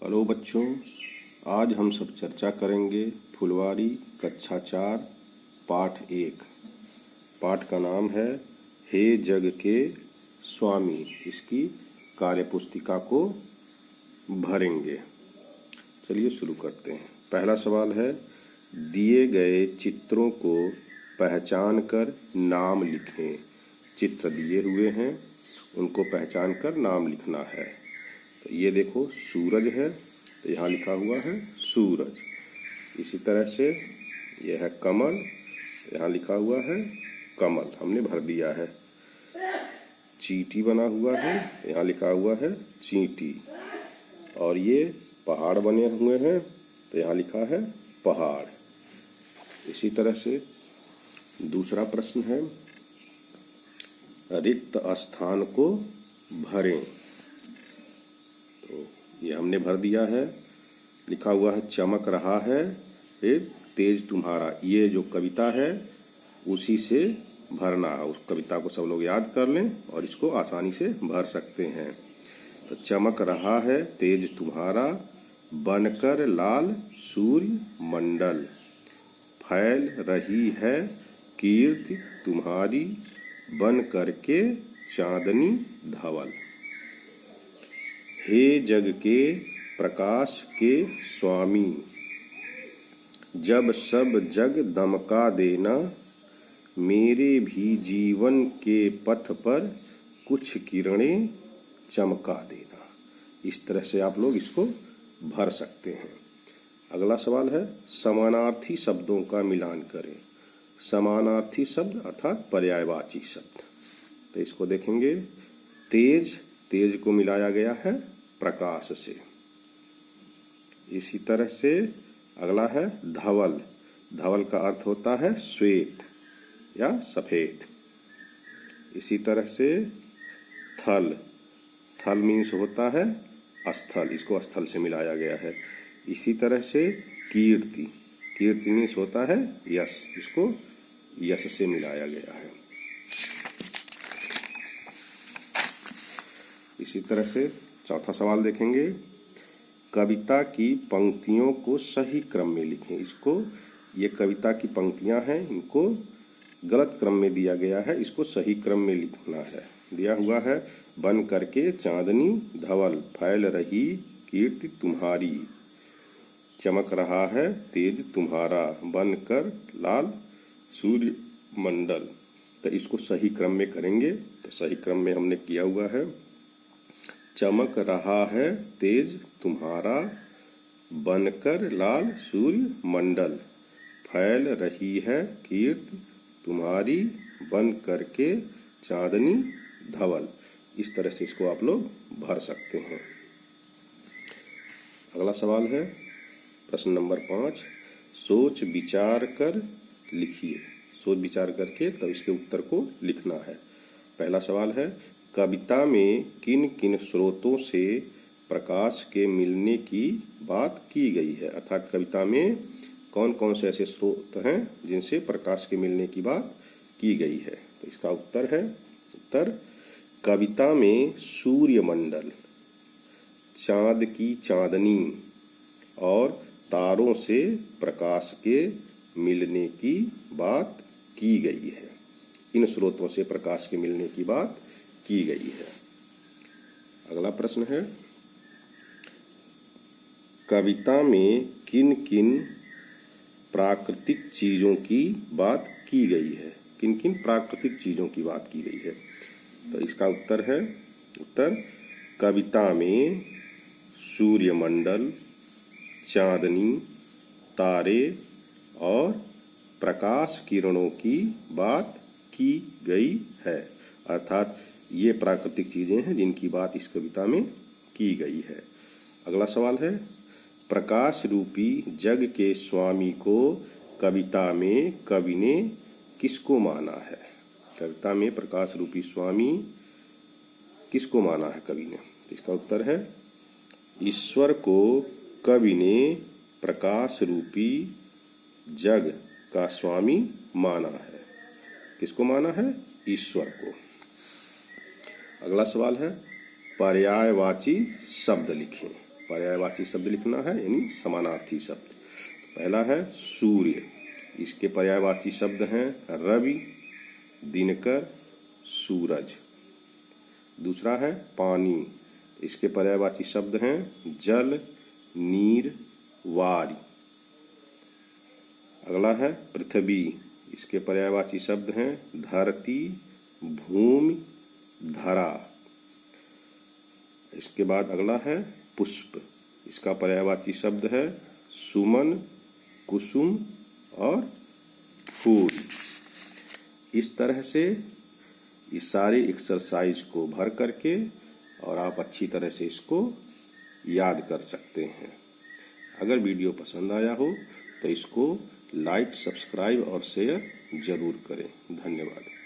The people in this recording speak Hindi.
हेलो बच्चों, आज हम सब चर्चा करेंगे फुलवारी कक्षा 4 पाठ 1। पाठ का नाम है हे जग के स्वामी। इसकी कार्यपुस्तिका को भरेंगे। चलिए शुरू करते हैं। पहला सवाल है, दिए गए चित्रों को पहचान कर नाम लिखें। चित्र दिए हुए हैं, उनको पहचान कर नाम लिखना है। तो ये देखो सूरज है, तो यहाँ लिखा हुआ है सूरज। इसी तरह से यह है कमल, यहाँ लिखा हुआ है कमल, हमने भर दिया है। चींटी बना हुआ है, तो यहाँ लिखा हुआ है चींटी। और ये पहाड़ बने हुए हैं, तो यहाँ लिखा है पहाड़। इसी तरह से दूसरा प्रश्न है, रिक्त स्थान को भरें। तो ये हमने भर दिया है। लिखा हुआ है चमक रहा है फिर तेज तुम्हारा। ये जो कविता है उसी से भरना है। उस कविता को सब लोग याद कर लें और इसको आसानी से भर सकते हैं। तो चमक रहा है तेज तुम्हारा, बनकर लाल सूर्य मंडल, फैल रही है कीर्ति तुम्हारी, बन करके चांदनी धवल। हे जग के प्रकाश के स्वामी, जब सब जग दमका देना, मेरे भी जीवन के पथ पर कुछ किरणें चमका देना। इस तरह से आप लोग इसको भर सकते हैं। अगला सवाल है, समानार्थी शब्दों का मिलान करें। समानार्थी शब्द अर्थात पर्यायवाची शब्द। तो इसको देखेंगे। तेज, तेज को मिलाया गया है प्रकाश से। इसी तरह से अगला है धवल। धवल का अर्थ होता है श्वेत या सफेद। इसी तरह से थल, थल मीन्स होता है स्थल, इसको स्थल से मिलाया गया है। इसी तरह से कीर्ति, कीर्ति मीन्स होता है यश, इसको यश से मिलाया गया है। इसी तरह से चौथा सवाल देखेंगे, कविता की पंक्तियों को सही क्रम में लिखें। इसको, ये कविता की पंक्तियां हैं, इनको गलत क्रम में दिया गया है, इसको सही क्रम में लिखना है। दिया हुआ है बन करके चांदनी धवल, फैल रही कीर्ति तुम्हारी, चमक रहा है तेज तुम्हारा, बन कर लाल सूर्य मंडल। तो इसको सही क्रम में करेंगे। तो सही क्रम में हमने किया हुआ है, चमक रहा है तेज तुम्हारा, बनकर लाल सूर्य मंडल, फैल रही है कीर्ति तुम्हारी, बन करके चांदनी धवल। इस तरह से इसको आप लोग भर सकते हैं। अगला सवाल है प्रश्न नंबर 5, सोच विचार कर लिखिए। सोच विचार करके तब इसके उत्तर को लिखना है। पहला सवाल है, कविता में किन किन स्रोतों से प्रकाश के मिलने की बात की गई है। अर्थात कविता में कौन कौन से ऐसे स्रोत हैं जिनसे प्रकाश के मिलने की बात की गई है। तो इसका उत्तर है, उत्तर कविता में सूर्यमंडल, चांद की चांदनी और तारों से प्रकाश के मिलने की बात की गई है। इन स्रोतों से प्रकाश के मिलने की बात की गई है। अगला प्रश्न है, कविता में किन किन प्राकृतिक चीजों की बात की गई है। किन किन प्राकृतिक चीजों की बात की गई है। तो इसका उत्तर है, उत्तर कविता में सूर्यमंडल, चांदनी, तारे और प्रकाश किरणों की बात की गई है। अर्थात ये प्राकृतिक चीजें हैं जिनकी बात इस कविता में की गई है। अगला सवाल है, प्रकाश रूपी जग के स्वामी को कविता में कवि ने किसको माना है। कविता में प्रकाश रूपी स्वामी किसको माना है कवि ने। इसका उत्तर है, ईश्वर को कवि ने प्रकाश रूपी जग का स्वामी माना है। किसको माना है, ईश्वर को। अगला सवाल है, पर्यायवाची शब्द लिखें। पर्यायवाची शब्द लिखना है, यानी समानार्थी शब्द। पहला है सूर्य, इसके पर्यायवाची शब्द हैं रवि, दिनकर, सूरज। दूसरा है पानी, इसके पर्यायवाची शब्द हैं जल, नीर, वारी। अगला है पृथ्वी, इसके पर्यायवाची शब्द हैं धरती, भूमि, धरा। इसके बाद अगला है पुष्प, इसका पर्यायवाची शब्द है सुमन, कुसुम और फूल। इस तरह से इस सारे एक्सरसाइज को भर करके और आप अच्छी तरह से इसको याद कर सकते हैं। अगर वीडियो पसंद आया हो तो इसको लाइक, सब्सक्राइब और शेयर जरूर करें। धन्यवाद।